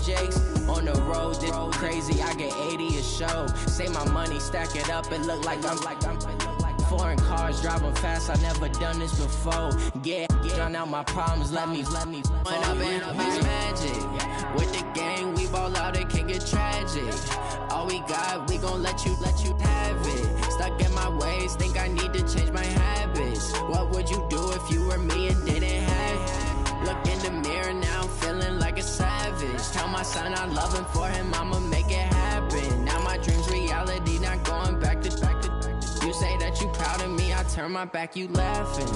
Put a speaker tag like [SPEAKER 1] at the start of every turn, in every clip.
[SPEAKER 1] projects. On the road, this crazy, I get 80 a show. Say my money, stack it up, it look like I'm foreign cars, driving fast, I never done this before. Get drown out my problems, let me When I've been magic. With the gang, we ball out, it can get tragic. All we got, we gon' let you have it. Stuck in my ways, think I need to change my habits. What would you do if you were me and didn't have it? Look in the mirror now, I'm feeling like a savage. Tell my son I love him, for him I'ma make it happen. Now my dream's reality, not going back to. You say that you proud of me, I turn my back, you laughing.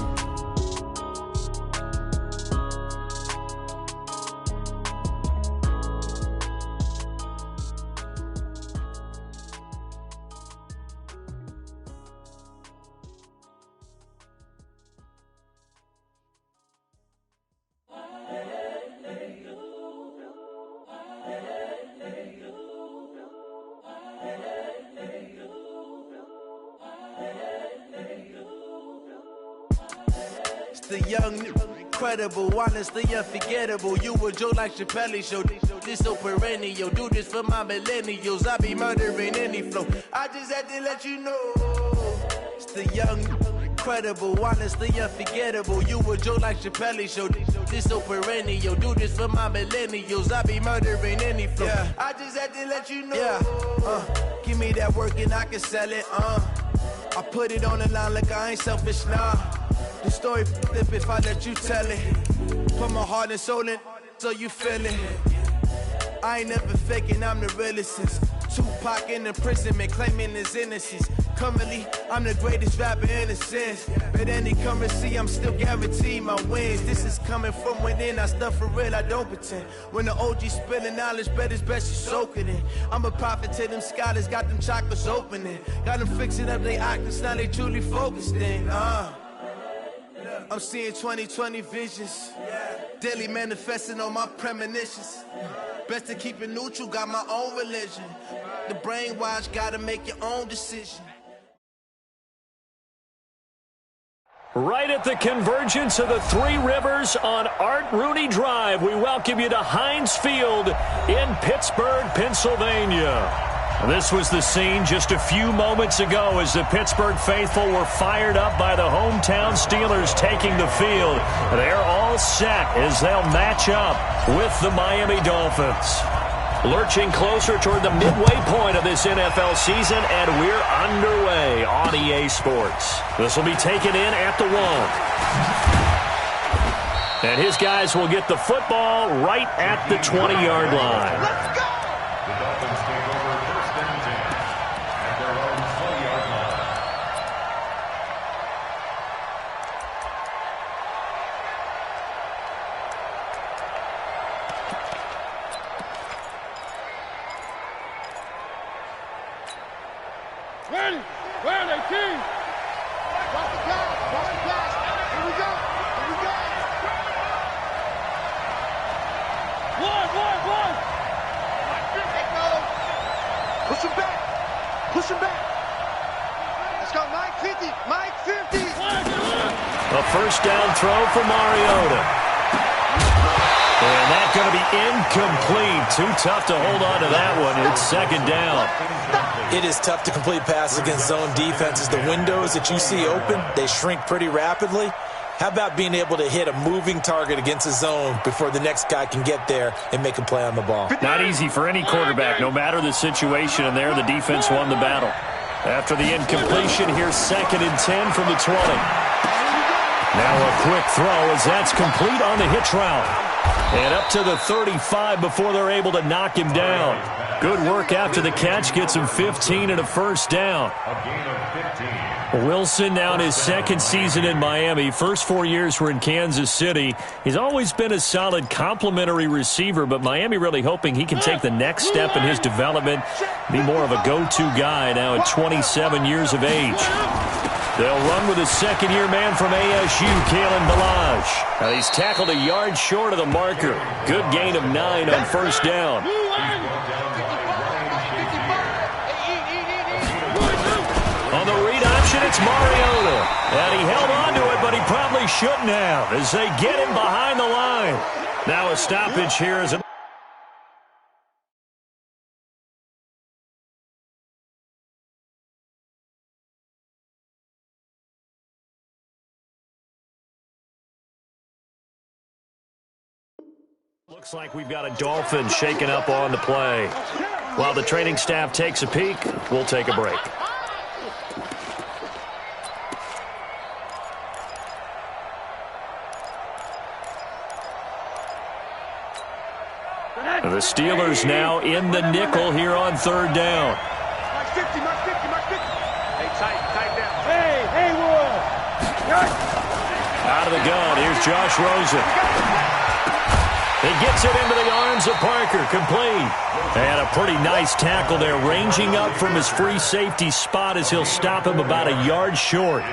[SPEAKER 2] The young, incredible, honestly unforgettable. You a joke like Chappelle Show. This so perennial. Do this for my millennials. I be murdering any flow. I just had to let you know. It's the young, incredible, honestly unforgettable. You a joke like Chappelle Show. This so perennial. Do this for my millennials. I be murdering any flow. Yeah. I just had to let you know. Yeah. Give me that work and I can sell it. I put it on the line like I ain't selfish, nah. The story flip if I let you tell it. Put my heart and soul in so you feel it. I ain't never faking, I'm the realest since Tupac in imprisonment, claiming his innocence. Currently, I'm the greatest rapper in a sense. But any currency, I'm still guaranteed my wins. This is coming from within, I stuff for real, I don't pretend. When the OG spilling knowledge, bet it's best you soak it in. I'm a prophet to them scholars, got them chakras opening. Got them fixing up their octaves, now they truly focused in. I'm seeing 2020 visions. Daily manifesting on my premonitions. Best to keep it neutral, got my own religion. The brainwash, gotta make your own decision.
[SPEAKER 3] Right at the convergence of the Three Rivers on Art Rooney Drive, we welcome you to Heinz Field in Pittsburgh, Pennsylvania. This was the scene just a few moments ago as the Pittsburgh faithful were fired up by the hometown Steelers taking the field. They're all set as they'll match up with the Miami Dolphins. Lurching closer toward the midway point of this NFL season, and we're underway on EA Sports. This will be taken in at the 1. And his guys will get the football right at the 20-yard line.
[SPEAKER 4] Let's go!
[SPEAKER 5] The Dolphins take over first and 10 at their own 20-yard line.
[SPEAKER 4] Ready? Where are they, team? Watch the pass. Watch the pass. Here we go. Here we go. One. Push him back. Push him back. Let's go. Mike 50. Mike 50.
[SPEAKER 3] A first down throw for Mariota. And that's going to be incomplete. Too tough to hold on to that one. It's second down.
[SPEAKER 6] It is tough to complete passes against zone defenses. The windows that you see open, they shrink pretty rapidly. How about being able to hit a moving target against a zone before the next guy can get there and make a play on the ball?
[SPEAKER 3] Not easy for any quarterback, no matter the situation, and there the defense won the battle. After the incompletion, here's second and 10 from the 20. Now a quick throw as that's complete on the hitch route. And up to the 35 before they're able to knock him down. Good work after the catch, gets him 15 and a first down.
[SPEAKER 5] A gain of 15.
[SPEAKER 3] Wilson now in his second season in Miami. First 4 years were in Kansas City. He's always been a solid complementary receiver, but Miami really hoping he can take the next step in his development, be more of a go-to guy now at 27 years of age. They'll run with a second-year man from ASU, Kalen Ballage. Now he's tackled a yard short of the marker. Good gain of 9 on first down. On the read option, it's Mariota. And he held on to it, but he probably shouldn't have as they get him behind the line. Now a stoppage here as Looks like we've got a Dolphin shaking up on the play. While the training staff takes a peek, we'll take a break. The Steelers now in the nickel here on third down.
[SPEAKER 4] Mark 50, Mark 50, Mark 50. Hey, tight down. Hey, Will.
[SPEAKER 3] Out of the gun, here's Josh Rosen. He gets it into the arms of Parker, complete. And a pretty nice tackle there, ranging up from his free safety spot as he'll stop him about a yard short.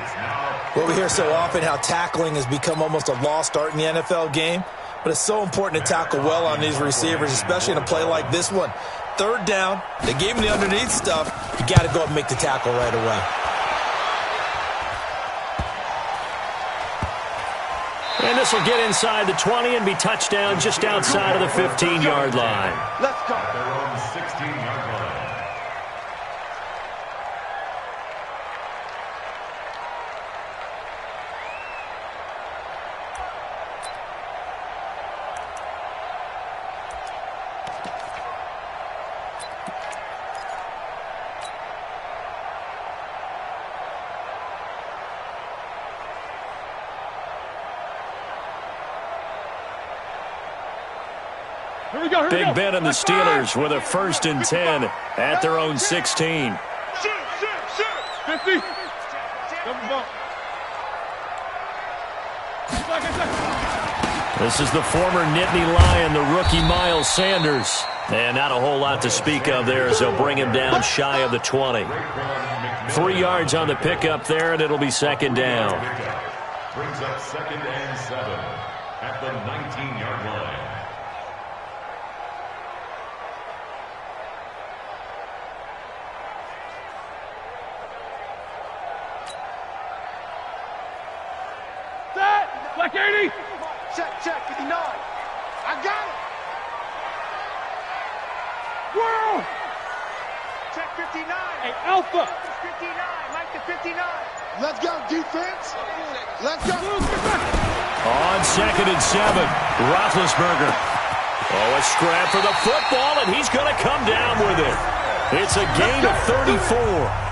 [SPEAKER 6] Well, we hear so often how tackling has become almost a lost art in the NFL game. But it's so important to tackle well on these receivers, especially in a play like this one. Third down, they gave him the underneath stuff. You got to go up and make the tackle right away.
[SPEAKER 3] And this will get inside the 20 and be touchdown just outside of the 15-yard line.
[SPEAKER 4] Let's go.
[SPEAKER 5] At their own 16-yard line.
[SPEAKER 3] Big Ben and the Steelers with a 1st and 10 at their own 16.
[SPEAKER 4] Shoot. 50. Double bump.
[SPEAKER 3] This is the former Nittany Lion, the rookie Miles Sanders. And not a whole lot to speak of there as they'll bring him down shy of the 20. 3 yards on the pickup there, and it'll be 2nd down.
[SPEAKER 5] Brings up 2nd and 7 at the 19-yard line.
[SPEAKER 4] Black 80. Check, 59. I got it. Whoa. Check 59. Hey, Alpha. 59. Mike the 59. Let's go, defense. Let's go.
[SPEAKER 3] On 2nd and 7, Roethlisberger. Oh, a scrap for the football, and he's going to come down with it. It's a gain of 34.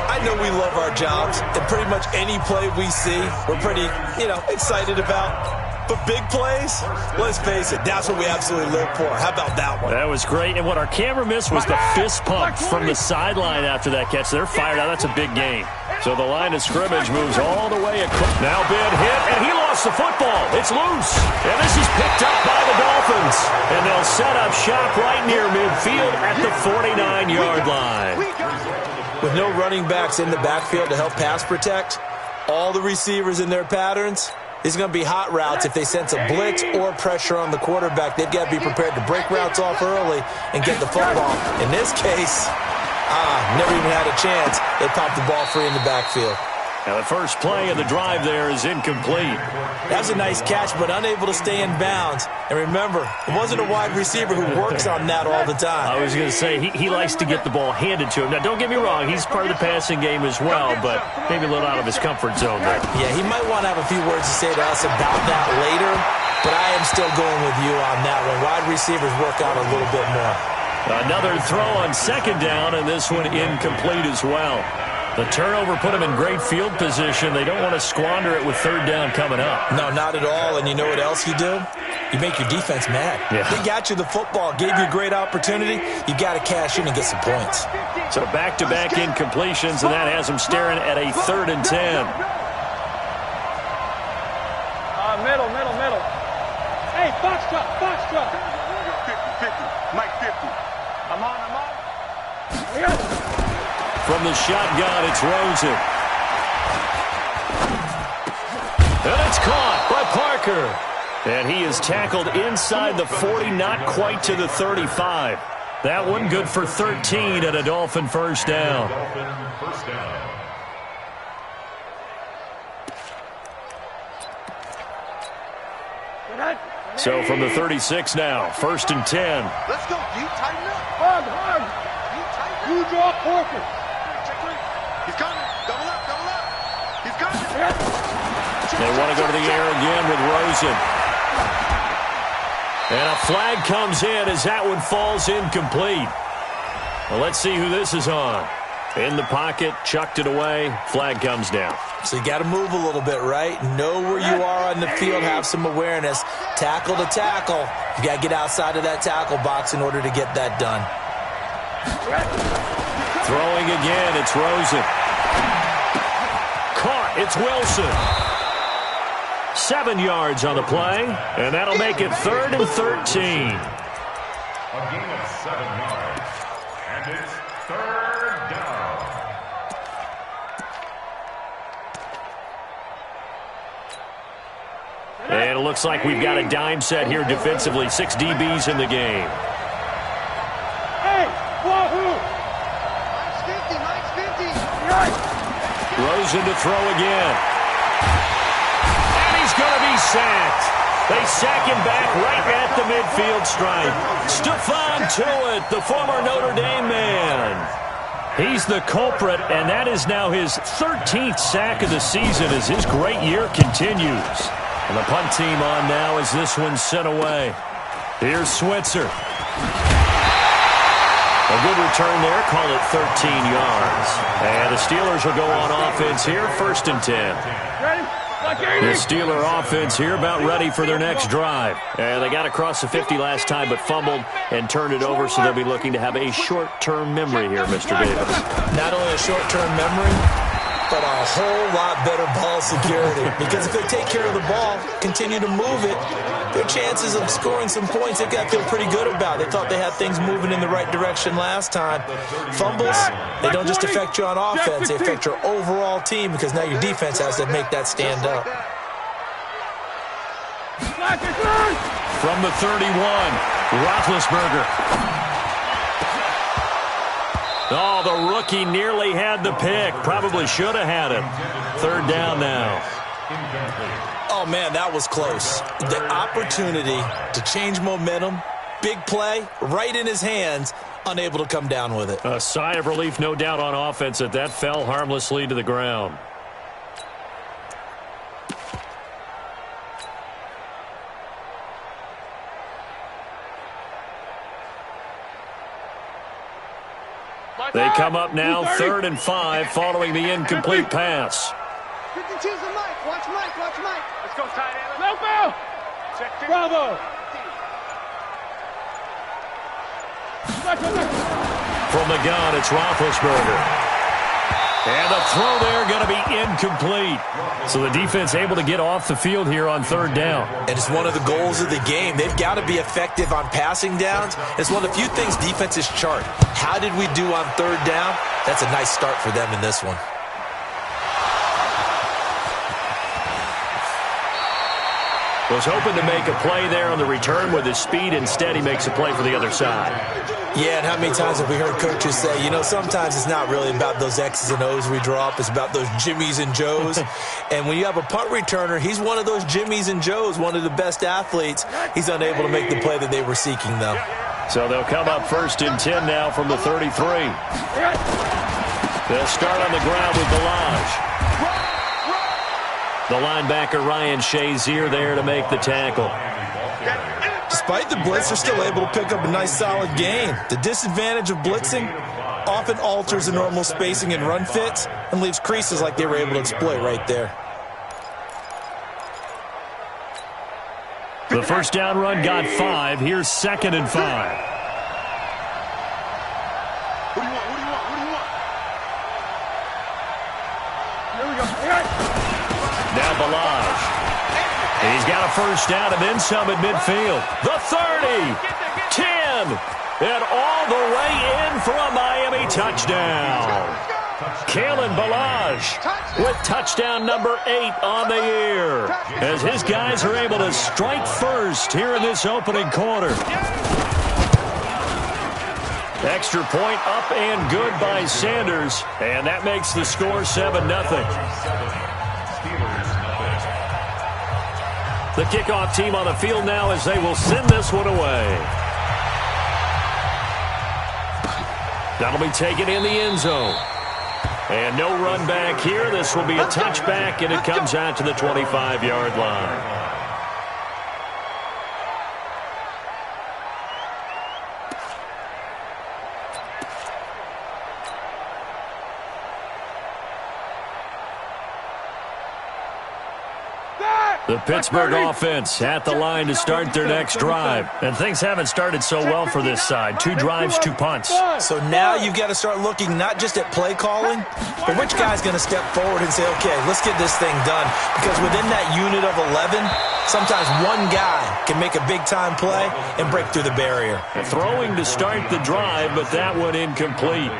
[SPEAKER 6] I know we love our jobs, and pretty much any play we see, we're pretty, excited about. But big plays, let's face it, that's what we absolutely live for. How about that one?
[SPEAKER 3] That was great, and what our camera missed was the fist pump from the sideline after that catch. They're fired out. That's a big gain. So the line of scrimmage moves all the way across. Now Ben hit, and he lost the football. It's loose, and this is picked up by the Dolphins. And they'll set up shop right near midfield at the 49-yard line.
[SPEAKER 6] With no running backs in the backfield to help pass protect, all the receivers in their patterns, these are going to be hot routes. If they sense a blitz or pressure on the quarterback, they've got to be prepared to break routes off early and get the football. In this case, never even had a chance. They popped the ball free in the backfield.
[SPEAKER 3] Now the first play of the drive there is incomplete.
[SPEAKER 6] That was a nice catch, but unable to stay in bounds. And remember, it wasn't a wide receiver who works on that all the time.
[SPEAKER 3] I was going to say, he likes to get the ball handed to him. Now, don't get me wrong, he's part of the passing game as well, but maybe a little out of his comfort zone there.
[SPEAKER 6] Yeah, he might want to have a few words to say to us about that later, but I am still going with you on that one. Wide receivers work out a little bit more.
[SPEAKER 3] Another throw on 2nd down, and this one incomplete as well. The turnover put them in great field position. They don't want to squander it with 3rd down coming up.
[SPEAKER 6] No, not at all. And you know what else you do? You make your defense mad.
[SPEAKER 3] Yeah.
[SPEAKER 6] They got you the football, gave you a great opportunity. You got to cash in and get some points.
[SPEAKER 3] So back-to-back incompletions, and that has them staring at a 3rd and 10.
[SPEAKER 4] Middle. Hey, Foxtrot. 50. Mike 50. I'm on.
[SPEAKER 3] From the shotgun, it's Rosen. And it's caught by Parker. And he is tackled inside the 40, not quite to the 35. That one good for 13 and a Dolphin 1st down. So from the 36 now, 1st and 10.
[SPEAKER 4] Let's go, D. Tighten up. Hard. You draw Parker. He's coming. Double up. He's coming.
[SPEAKER 3] They want to go to the air again with Rosen. And a flag comes in as that one falls incomplete. Well, let's see who this is on. In the pocket, chucked it away, flag comes down.
[SPEAKER 6] So you got to move a little bit, right? Know where you are on the field, have some awareness. Tackle to tackle. You got to get outside of that tackle box in order to get that done.
[SPEAKER 3] Throwing again, it's Rosen. Caught, it's Wilson. 7 yards on the play, and that'll make it 3rd and 13.
[SPEAKER 5] A gain of 7 yards, and it's 3rd down.
[SPEAKER 3] And it looks like we've got a dime set here defensively. 6 DBs in the game.
[SPEAKER 4] Hey, wahoo! Mike's 50.
[SPEAKER 3] Rosen to throw again. And he's going to be sacked. They sack him back right at the midfield stripe. Stephon Tuitt, the former Notre Dame man. He's the culprit, and that is now his 13th sack of the season as his great year continues. And the punt team on now as this one's sent away. Here's Switzer. A good return there, call it 13 yards. And the Steelers will go on offense here, 1st and 10. The Steeler offense here about ready for their next drive. And they got across the 50 last time but fumbled and turned it over, so they'll be looking to have a short-term memory here, Mr. Davis.
[SPEAKER 6] Not only a short-term memory, but a whole lot better ball security. Because if they take care of the ball, continue to move it, their chances of scoring some points, they've got to feel pretty good about. They thought they had things moving in the right direction last time. Fumbles, they don't just affect you on offense, they affect your overall team because now your defense has to make that stand up.
[SPEAKER 3] From the 31, Roethlisberger. Oh, the rookie nearly had the pick. Probably should have had it. 3rd down now.
[SPEAKER 6] Oh, man, that was close. The opportunity to change momentum, big play, right in his hands, unable to come down with it.
[SPEAKER 3] A sigh of relief, no doubt, on offense that fell harmlessly to the ground. They come up now, 3rd and 5, following the incomplete pass.
[SPEAKER 4] 52's the Mike. Watch Mike. Let's go, tight end. No foul. Bravo.
[SPEAKER 3] From the gun, it's Roethlisberger. And the throw there going to be incomplete. So the defense able to get off the field here on 3rd down.
[SPEAKER 6] And it's one of the goals of the game. They've got to be effective on passing downs. It's one of the few things defenses chart. How did we do on 3rd down? That's a nice start for them in this one.
[SPEAKER 3] Was hoping to make a play there on the return with his speed. Instead, he makes a play for the other side.
[SPEAKER 6] Yeah, and how many times have we heard coaches say, you know, sometimes it's not really about those X's and O's we draw up. It's about those Jimmies and Joes. And when you have a punt returner, he's one of those Jimmies and Joes, one of the best athletes. He's unable to make the play that they were seeking, though.
[SPEAKER 3] So they'll come up 1st and 10 now from the 33. They'll start on the ground with Ballage. The linebacker, Ryan Shazier, there to make the tackle.
[SPEAKER 6] Despite the blitz, they're still able to pick up a nice, solid gain. The disadvantage of blitzing often alters the normal spacing and run fits and leaves creases like they were able to exploit right there.
[SPEAKER 3] The 1st down run got 5. Here's 2nd and 5.
[SPEAKER 4] What do you want? Here we go.
[SPEAKER 3] Now Ballage. He's got a 1st down and then some at midfield. The 30, 10, and all the way in for a Miami touchdown. Kalen Ballage with touchdown number 8 on the year as his guys are able to strike first here in this opening quarter. Extra point up and good by Sanders, and that makes the score 7-0. The kickoff team on the field now as they will send this one away. That'll be taken in the end zone. And no run back here. This will be a touchback, and it comes out to the 25-yard line. The Pittsburgh offense at the line to start their next drive. And things haven't started so well for this side. 2 drives, 2 punts.
[SPEAKER 6] So now you've got to start looking not just at play calling, but which guy's going to step forward and say, okay, let's get this thing done. Because within that unit of 11, sometimes one guy can make a big-time play and break through the barrier.
[SPEAKER 3] Throwing to start the drive, but that one incomplete.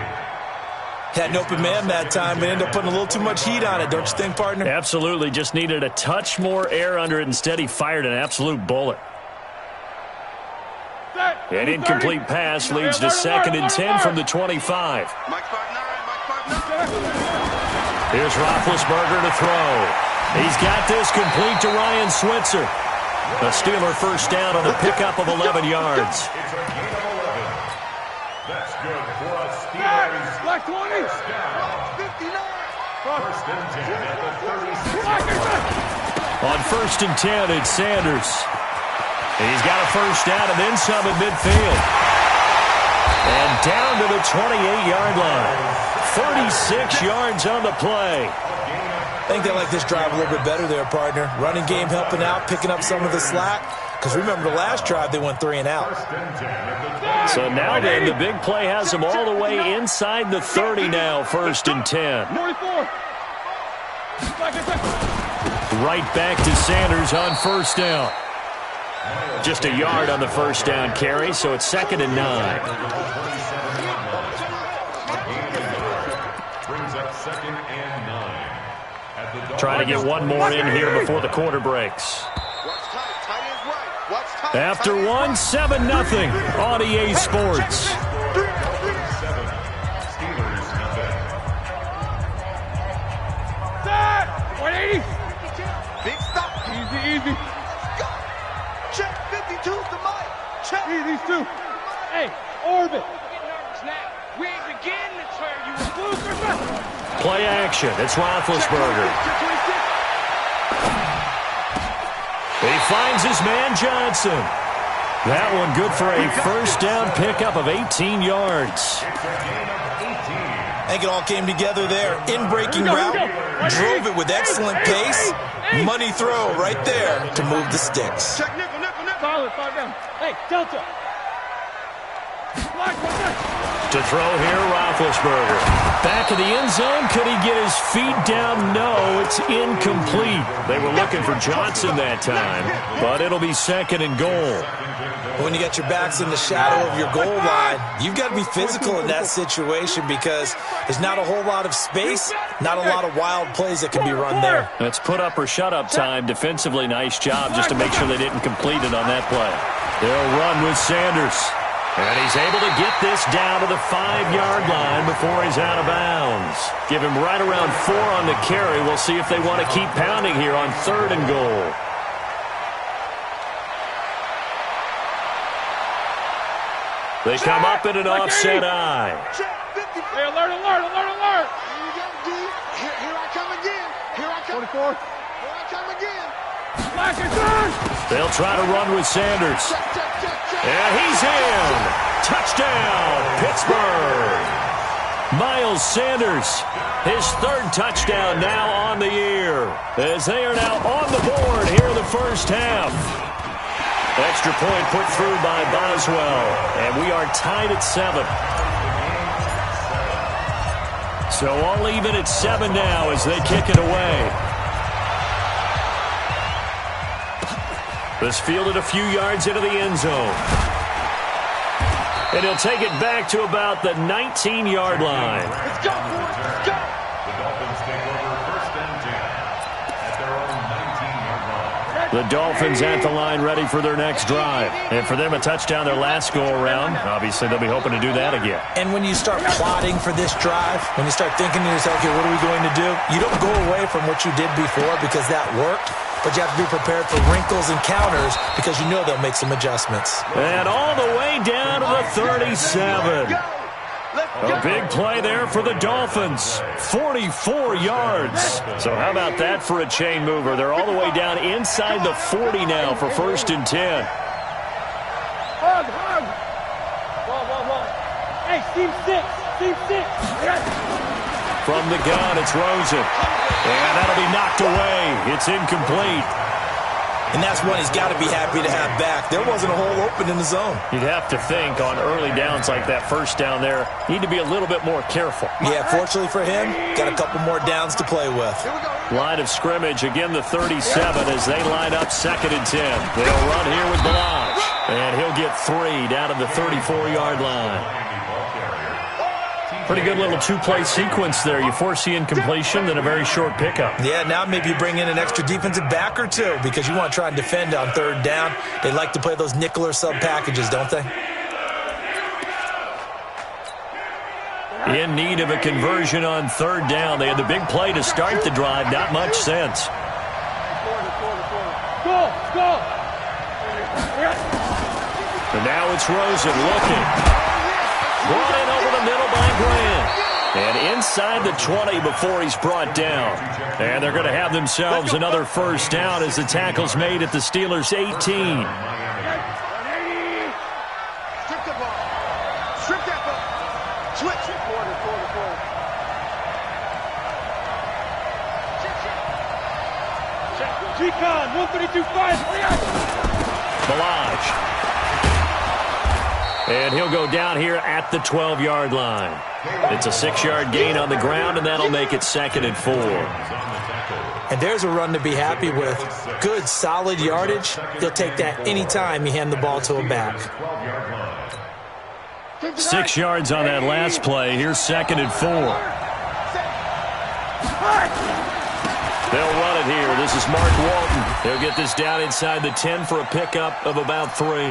[SPEAKER 6] Had an open man that time and ended up putting a little too much heat on it, don't you think, partner?
[SPEAKER 3] Absolutely. Just needed a touch more air under it. Instead, he fired an absolute bullet. An incomplete pass leads to 2nd and 10 from the 25. Here's Roethlisberger to throw. He's got this complete to Ryan Switzer. A Steeler first down on a pickup of 11 yards.
[SPEAKER 5] It's a gain of 11. That's good for a Steelers.
[SPEAKER 4] Black 20.
[SPEAKER 5] First down.
[SPEAKER 4] 59.
[SPEAKER 5] First and 10 at the 36.
[SPEAKER 3] On 1st and 10, it's Sanders. He's got a first down and then some at midfield. And down to the 28-yard line. 36 yards on the play.
[SPEAKER 6] I think they like this drive a little bit better there, partner. Running game helping out, picking up some of the slack. Because remember, the last drive, they went 3 and out.
[SPEAKER 3] So now then, the big play has them all the way inside the 30 now, 1st and 10. Right back to Sanders on first down. Just a yard on the first down carry, so it's 2nd and 9.
[SPEAKER 5] Brings up 2nd and 9.
[SPEAKER 3] Trying to get one more in here before the quarter breaks. After one, 7-0 on EA Sports.
[SPEAKER 5] 7. Steelers nothing.
[SPEAKER 4] 180. Big stop. Easy. Go. Check 52's the mic. Check. These 2. Hey, orbit. Get nervous now. We ain't beginning to turn you loose.
[SPEAKER 3] Play action. It's Roethlisberger. He finds his man Johnson. That one good for a first down pickup of 18 yards.
[SPEAKER 6] I think it all came together there. In-breaking route, drove it with excellent pace. Money throw right there to move the sticks.
[SPEAKER 4] Check nickel. Solid, 5 down. Hey, Delta.
[SPEAKER 3] To throw here, Roethlisberger. Back of the end zone. Could he get his feet down? No, it's incomplete. They were looking for Johnson that time, but it'll be 2nd and goal.
[SPEAKER 6] When you got your backs in the shadow of your goal line, you've got to be physical in that situation because there's not a whole lot of space, not a lot of wild plays that can be run there.
[SPEAKER 3] That's put up or shut up time. Defensively, nice job just to make sure they didn't complete it on that play. They'll run with Sanders. And he's able to get this down to the 5-yard line before he's out of bounds. Give him right around 4 on the carry. We'll see if they want to keep pounding here on 3rd and goal. They come up in an offset eye.
[SPEAKER 4] Hey, alert. Here you go, D. Here I come again. 24. Here I come again.
[SPEAKER 3] They'll try to run with Sanders. And he's in. Touchdown, Pittsburgh. Miles Sanders, his 3rd touchdown now on the year, as they are now on the board here in the first half. Extra point put through by Boswell, and we are tied at 7. So all even at 7 now as they kick it away. This fielded a few yards into the end zone. And he'll take it back to about the 19-yard line.
[SPEAKER 4] Let's go, boys. Let's go.
[SPEAKER 5] The Dolphins take over 1st and 10 at their own 19-yard line.
[SPEAKER 3] The Dolphins at the line ready for their next drive. And for them, a touchdown their last go-around. Obviously, they'll be hoping to do that again.
[SPEAKER 6] And when you start plotting for this drive, when you start thinking to yourself, okay, what are we going to do? You don't go away from what you did before because that worked. But you have to be prepared for wrinkles and counters because you know they'll make some adjustments.
[SPEAKER 3] And all the way down to the 37. A big play there for the Dolphins. 44 yards. So how about that for a chain mover? They're all the way down inside the 40 now for 1st and 10.
[SPEAKER 4] Hug. Wall. Hey, team 6.
[SPEAKER 3] From the gun, it's Rosen. And that'll be knocked away. It's incomplete.
[SPEAKER 6] And that's one he's got to be happy to have back. There wasn't a hole open in the zone.
[SPEAKER 3] You'd have to think on early downs like that first down there, need to be a little bit more careful.
[SPEAKER 6] Yeah, fortunately for him, got a couple more downs to play with.
[SPEAKER 3] Line of scrimmage, again the 37 as they line up 2nd and 10. They'll run here with Balaj. And he'll get 3 down to the 34-yard line. Pretty good little two-play sequence there. You force the incompletion, then a very short pickup.
[SPEAKER 6] Yeah, now maybe you bring in an extra defensive back or two because you want to try and defend on 3rd down. They like to play those nickel or sub packages, don't they?
[SPEAKER 3] In need of a conversion on 3rd down. They had the big play to start the drive. Not much sense.
[SPEAKER 4] Go!
[SPEAKER 3] And now it's Rosen looking. Brought in over the middle by Grant. And inside the 20 before he's brought down. And they're going to have themselves another first down as the tackle's made at the Steelers' 18.
[SPEAKER 4] Strip the ball. Strip that ball. Switch. Quarter. G-Con, 132-5.
[SPEAKER 3] Balaj. And he'll go down here at the 12-yard line. It's a 6-yard gain on the ground, and that'll make it 2nd and 4.
[SPEAKER 6] And there's a run to be happy with. Good, solid yardage. He'll take that any time you hand the ball to a back.
[SPEAKER 3] 6 yards on that last play. Here's 2nd and 4. They'll run it here. This is Mark Walton. He'll get this down inside the 10 for a pickup of about 3.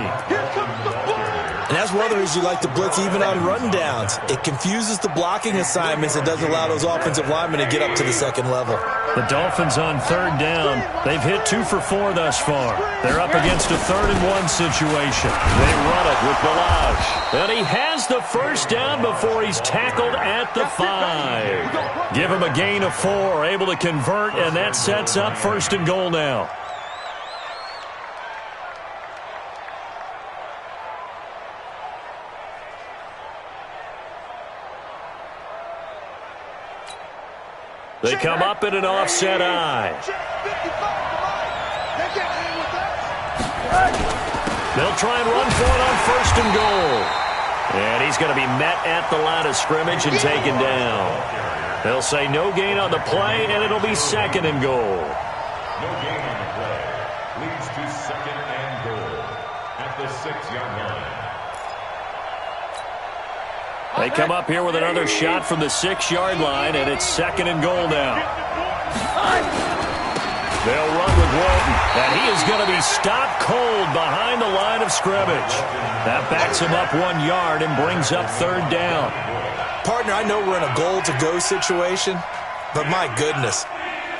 [SPEAKER 6] And that's one of the reasons you like to blitz even on rundowns. It confuses the blocking assignments and doesn't allow those offensive linemen to get up to the 2nd level.
[SPEAKER 3] The Dolphins on 3rd down. They've hit 2 for 4 thus far. They're up against a 3rd and 1 situation. They run it with Balaj. And he has the first down before he's tackled at the 5. Give him a gain of 4, able to convert, and that sets up 1st and goal now. They come up in an offset eye. They'll try and run for it on 1st and goal. And he's going to be met at the line of scrimmage and taken down. They'll say no gain on the play, and it'll be 2nd and goal.
[SPEAKER 5] No gain on the play. Leads to 2nd and goal at the 6-yard line.
[SPEAKER 3] They come up here with another shot from the 6-yard line, and it's 2nd and goal now. They'll run with Walton, and he is going to be stopped cold behind the line of scrimmage. That backs him up 1 yard and brings up 3rd down.
[SPEAKER 6] Partner, I know we're in a goal-to-go situation, but my goodness,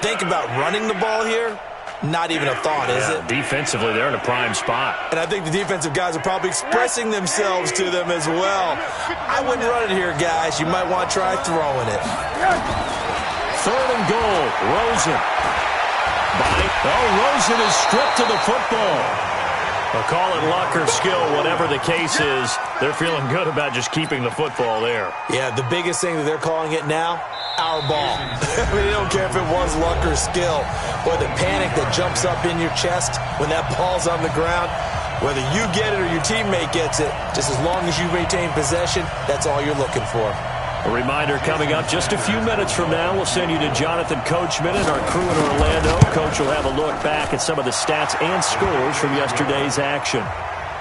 [SPEAKER 6] think about running the ball here. Not even a thought, is it?
[SPEAKER 3] Defensively, they're in a prime spot.
[SPEAKER 6] And I think the defensive guys are probably expressing themselves to them as well. I wouldn't run it here, guys. You might want to try throwing it.
[SPEAKER 3] 3rd and goal. Rosen. Rosen is stripped to the football. They'll call it luck or skill, whatever the case is. They're feeling good about just keeping the football there.
[SPEAKER 6] Yeah, the biggest thing that they're calling it now, our ball. I mean, they don't care if it was luck or skill, or the panic that jumps up in your chest when that ball's on the ground. Whether you get it or your teammate gets it, just as long as you retain possession, that's all you're looking for.
[SPEAKER 3] A reminder coming up just a few minutes from now. We'll send you to Jonathan Coachman and our crew in Orlando. Coach will have a look back at some of the stats and scores from yesterday's action.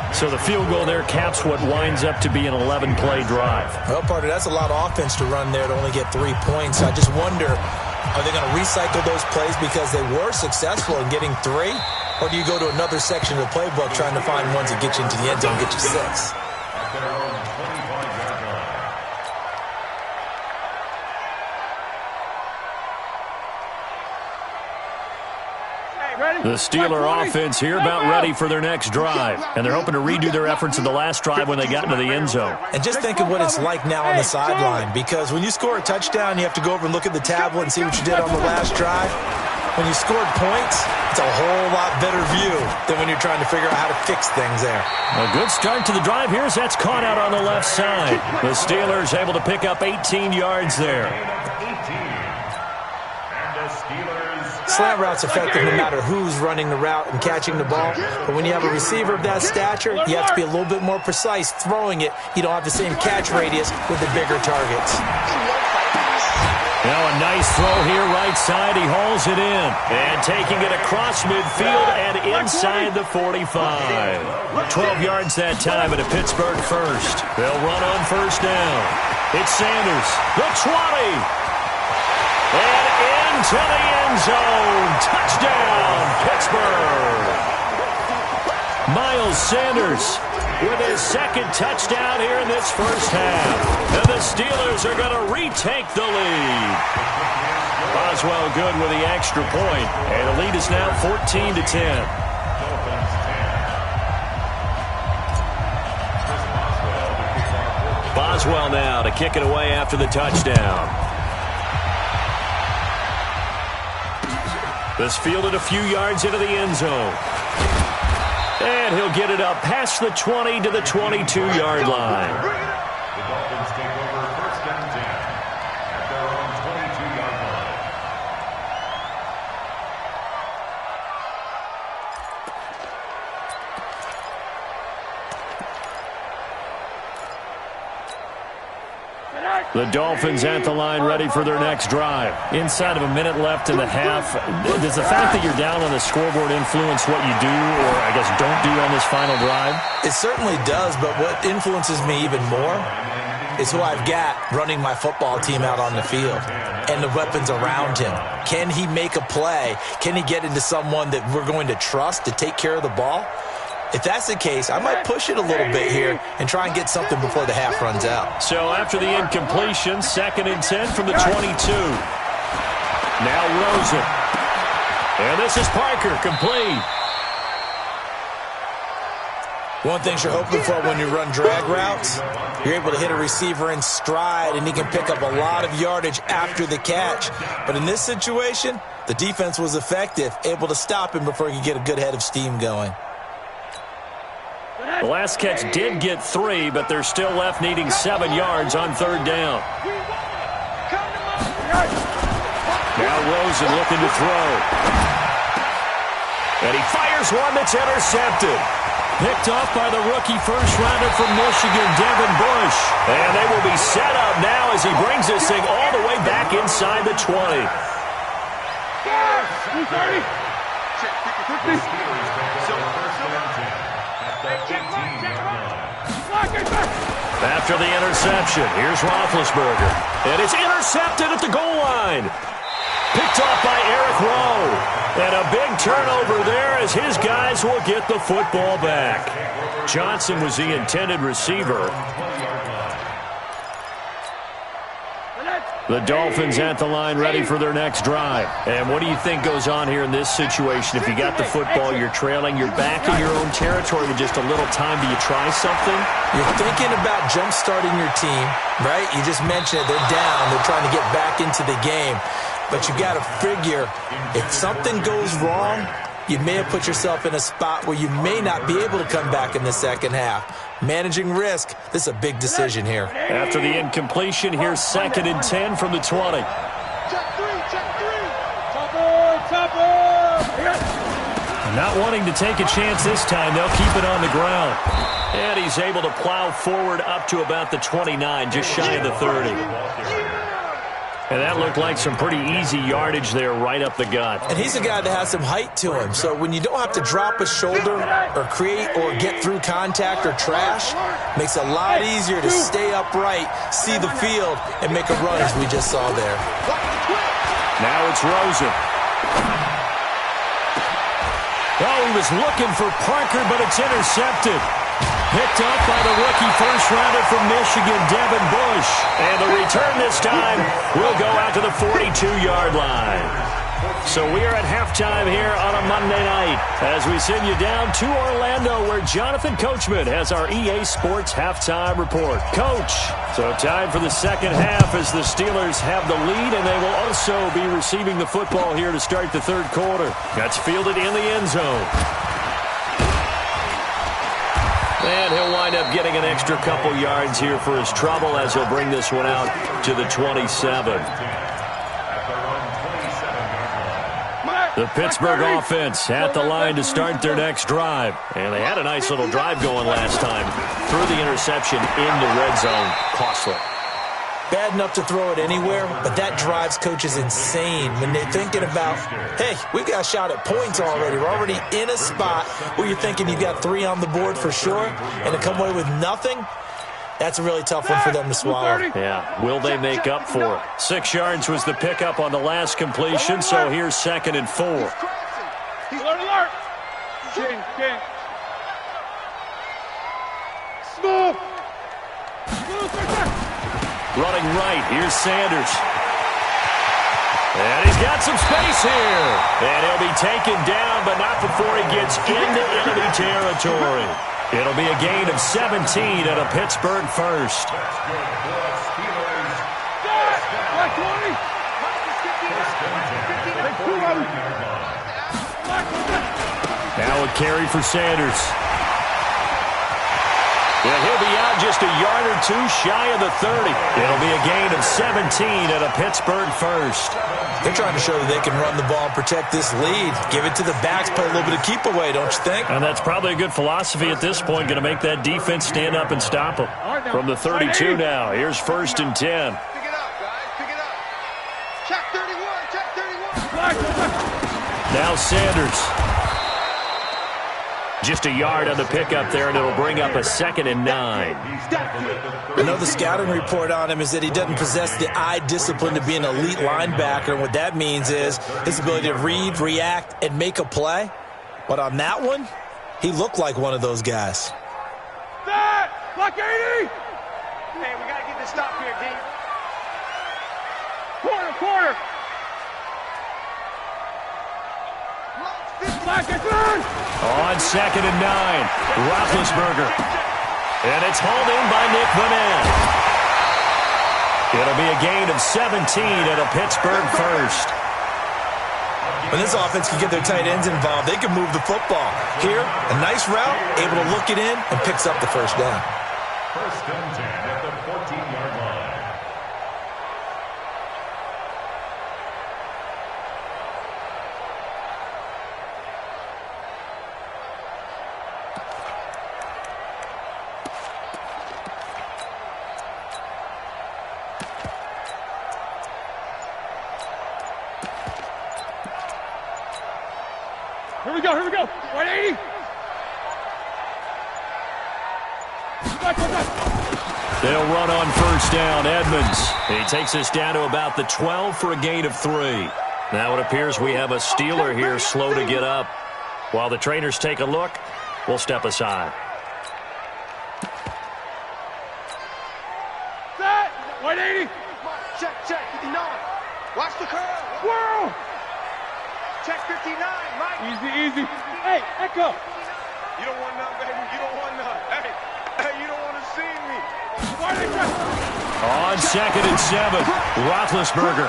[SPEAKER 3] So the field goal there caps what winds up to be an 11-play drive.
[SPEAKER 6] Well, partner, that's a lot of offense to run there to only get 3 points. I just wonder, are they going to recycle those plays because they were successful in getting 3? Or do you go to another section of the playbook trying to find ones that get you into the end zone and get you 6?
[SPEAKER 3] The Steeler offense here about ready for their next drive. And they're hoping to redo their efforts in the last drive when they got into the end zone.
[SPEAKER 6] And just think of what it's like now on the sideline. Because when you score a touchdown, you have to go over and look at the tablet and see what you did on the last drive. When you scored points, it's a whole lot better view than when you're trying to figure out how to fix things there.
[SPEAKER 3] A good start to the drive here as that's caught out on the left side. The Steelers able to pick up 18 yards there.
[SPEAKER 6] Slant route's effective no matter who's running the route and catching the ball. But when you have a receiver of that stature, you have to be a little bit more precise throwing it. You don't have the same catch radius with the bigger targets.
[SPEAKER 3] Now a nice throw here right side. He hauls it in. And taking it across midfield and inside the 45. 12 yards that time and a Pittsburgh first. They'll run on first down. It's Sanders. The 20. And into the end zone. Touchdown, Pittsburgh. Miles Sanders with his second touchdown here in this first half. And the Steelers are going to retake the lead. Boswell good with the extra point. And the lead is now 14-10. Boswell now to kick it away after the touchdown. This fielded a few yards into the end zone. And he'll get it up past the 20 to the 22-yard line.
[SPEAKER 5] The Dolphins take over first and 10 at their own 22-yard line.
[SPEAKER 3] The Dolphins at the line ready for their next drive. Inside of a minute left in the half, does the fact that you're down on the scoreboard influence what you do, or I guess don't do on this final drive?
[SPEAKER 6] It certainly does, but what influences me even more is who I've got running my football team out on the field and the weapons around him. Can he make a play? Can he get into someone that we're going to trust to take care of the ball? If that's the case, I might push it a little bit here and try and get something before the half runs out.
[SPEAKER 3] So after the incompletion, 2nd and 10 from the 22. Now Rosen. And this is Parker, complete.
[SPEAKER 6] One thing you're hoping for when you run drag routes, you're able to hit a receiver in stride, and he can pick up a lot of yardage after the catch. But in this situation, the defense was effective, able to stop him before he could get a good head of steam going.
[SPEAKER 3] The last catch did get 3, but they're still left needing 7 yards on 3rd down. Now Rosen looking to throw. And he fires one that's intercepted. Picked off by the rookie first-rounder from Michigan, Devin Bush. And they will be set up now as he brings this thing all the way back inside the 20. After the interception, here's Roethlisberger. And it's intercepted at the goal line. Picked off by Eric Rowe. And a big turnover there as his guys will get the football back. Johnson was the intended receiver. The Dolphins at the line ready for their next drive. And what do you think goes on here in this situation? If you got the football, you're trailing, you're back in your own territory with just a little time. Do you try something?
[SPEAKER 6] You're thinking about jump-starting your team, right? You just mentioned it. They're down. They're trying to get back into the game. But you got to figure, if something goes wrong, you may have put yourself in a spot where you may not be able to come back in the second half. Managing risk, this is a big decision here.
[SPEAKER 3] After the incompletion, here's 2nd and 10 from the 20. Not wanting to take a chance this time, they'll keep it on the ground. And he's able to plow forward up to about the 29, just shy of the 30. And that looked like some pretty easy yardage there right up the gut.
[SPEAKER 6] And he's a guy that has some height to him. So when you don't have to drop a shoulder or create or get through contact or trash, makes it a lot easier to stay upright, see the field, and make a run as we just saw there.
[SPEAKER 3] Now it's Rosen. Oh, he was looking for Parker, but it's intercepted. Picked up by the rookie first-rounder from Michigan, Devin Bush. And the return this time will go out to the 42-yard line. So we are at halftime here on a Monday night as we send you down to Orlando where Jonathan Coachman has our EA Sports Halftime Report. Coach, so time for the second half as the Steelers have the lead, and they will also be receiving the football here to start the third quarter. That's fielded in the end zone. And he'll wind up getting an extra couple yards here for his trouble as he'll bring this one out to the 27. The Pittsburgh offense at the line to start their next drive. And they had a nice little drive going last time. Threw the interception in the red zone. Costly.
[SPEAKER 6] Bad enough to throw it anywhere, but that drives coaches insane when they're thinking about, hey, we've got a shot at points already. We're already in a spot where you're thinking you've got 3 on the board for sure, and to come away with nothing, that's a really tough one for them to swallow.
[SPEAKER 3] Yeah, will they make up for it? 6 yards was the pickup on the last completion, so here's 2nd and 4.
[SPEAKER 4] Alert! King. Smooth!
[SPEAKER 3] Running right, here's Sanders. And he's got some space here. And he'll be taken down, but not before he gets into enemy territory. It'll be a gain of 17 at a Pittsburgh first. Now a carry for Sanders. Yeah, he'll be out just a yard or 2 shy of the 30. It'll be a gain of 17 at a Pittsburgh first.
[SPEAKER 6] They're trying to show that they can run the ball and protect this lead. Give it to the backs, play a little bit of keep away, don't you think?
[SPEAKER 3] And that's probably a good philosophy at this point, going to make that defense stand up and stop them. From the 32 now, here's 1st and 10.
[SPEAKER 4] Pick it up, guys. Pick it up. Check 31.
[SPEAKER 3] Now Sanders. Just a yard on the pickup there, and it'll bring up a 2nd and 9.
[SPEAKER 6] I know the scouting report on him is that he doesn't possess the eye discipline to be an elite linebacker, and what that means is his ability to read, react, and make a play. But on that one, he looked like one of those guys.
[SPEAKER 4] That! Block 80! Hey, we got to get this stop here, D. Quarter!
[SPEAKER 3] On 2nd and 9, Roethlisberger. And it's hauled in by Nick Vannett. It'll be a gain of 17 at a Pittsburgh first.
[SPEAKER 6] When this offense can get their tight ends involved, they can move the football. Here, a nice route, able to look it in, and picks up the first down.
[SPEAKER 5] 1st and 10 at the 14-yard line.
[SPEAKER 4] Here we go. 180.
[SPEAKER 3] They'll run on 1st down. Edmonds. He takes us down to about the 12 for a gain of 3. Now it appears we have a Steeler here slow to get up. While the trainers take a look, we'll step aside.
[SPEAKER 4] Set. 180. Check. 59. Watch the curve. Whirl. Check 59, Mike. Easy. Hey, echo. You don't want none, baby. You don't want none. Hey, you don't want to see me.
[SPEAKER 3] On 2nd and 7, Roethlisberger.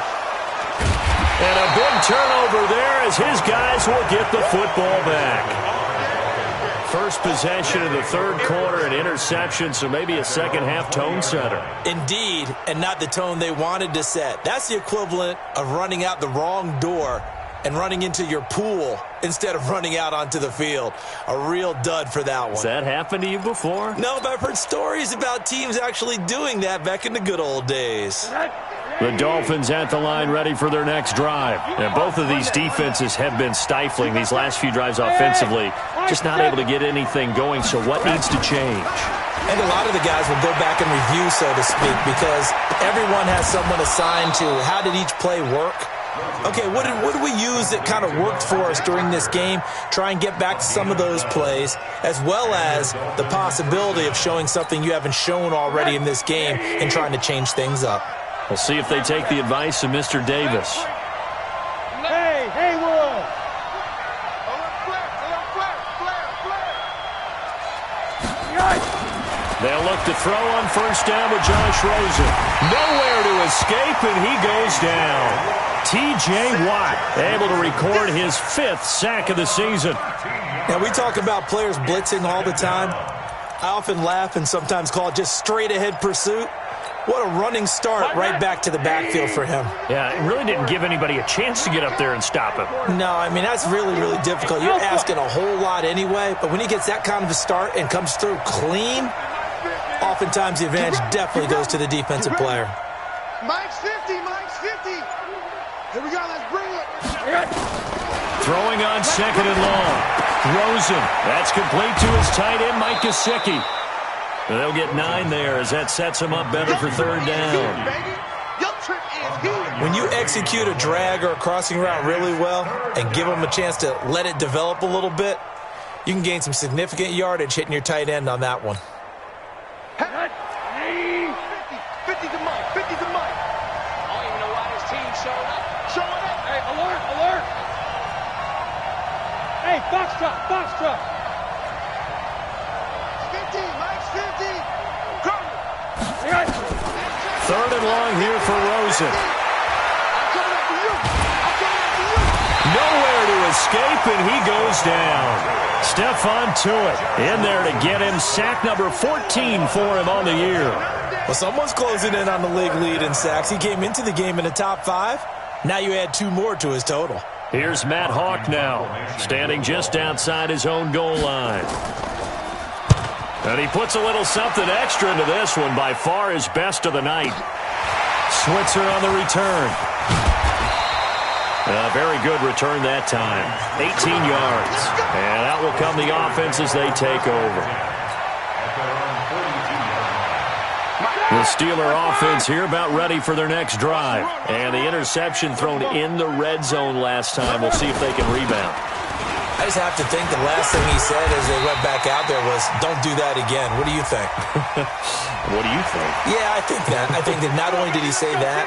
[SPEAKER 3] And a big turnover there as his guys will get the football back. First possession of the 3rd quarter, an interception, so maybe a second-half tone setter.
[SPEAKER 6] Indeed, and not the tone they wanted to set. That's the equivalent of running out the wrong door and running into your pool instead of running out onto the field. A real dud for that one.
[SPEAKER 3] Has that happened to you before?
[SPEAKER 6] No, but I've heard stories about teams actually doing that back in the good old days.
[SPEAKER 3] The Dolphins at the line ready for their next drive. And both of these defenses have been stifling these last few drives offensively. Just not able to get anything going, so what needs to change?
[SPEAKER 6] And a lot of the guys will go back and review, so to speak, because everyone has someone assigned to how did each play work. Okay, what did we use that kind of worked for us during this game? Try and get back to some of those plays, as well as the possibility of showing something you haven't shown already in this game and trying to change things up.
[SPEAKER 3] We'll see if they take the advice of Mr. Davis.
[SPEAKER 4] Hey, Haywood!
[SPEAKER 3] They'll look to throw on 1st down with Josh Rosen. Nowhere to escape, and he goes down. T.J. Watt able to record his 5th sack of the season.
[SPEAKER 6] Now, we talk about players blitzing all the time. I often laugh and sometimes call it just straight-ahead pursuit. What a running start right back to the backfield for him.
[SPEAKER 3] Yeah, it really didn't give anybody a chance to get up there and stop him.
[SPEAKER 6] No, I mean, that's really, really difficult. You're asking a whole lot anyway, but when he gets that kind of a start and comes through clean, oftentimes the advantage definitely goes to the defensive player.
[SPEAKER 4] Mike's 50, Mike's 50. Here we go, let's bring it.
[SPEAKER 3] Throwing on second and long. Rosen, that's complete to his tight end, Mike Gesicki. They'll get 9 there as that sets him up better for third down.
[SPEAKER 6] When you execute a drag or a crossing route really well and give them a chance to let it develop a little bit, you can gain some significant yardage hitting your tight end on that one.
[SPEAKER 4] 50 to Mike, 50 to Mike. I don't even know why this team showed up. Showing up. Hey, alert, alert. Hey, Foxtrot, Foxtrot. 50, Mike's 50. Go.
[SPEAKER 3] Third and long here for Rosen.
[SPEAKER 4] I'm coming after you. I'm coming after you.
[SPEAKER 3] Nowhere to escape, and he goes down. Stephon Tuitt in there to get him. Sack number 14 for him on the year.
[SPEAKER 6] Well, someone's closing in on the league lead in sacks. He came into the game in the top 5. Now you add 2 more to his total.
[SPEAKER 3] Here's Matt Hawk now, standing just outside his own goal line. And he puts a little something extra into this one, by far his best of the night. Switzer on the return. A very good return that time. 18 yards. And out will come the offense as they take over. The Steeler offense here about ready for their next drive. And the interception thrown in the red zone last time. We'll see if they can rebound.
[SPEAKER 6] I just have to think the last thing he said as they went back out there was, don't do that again. What do you think?
[SPEAKER 3] What do you think?
[SPEAKER 6] Yeah, I think that. I think that not only did he say that,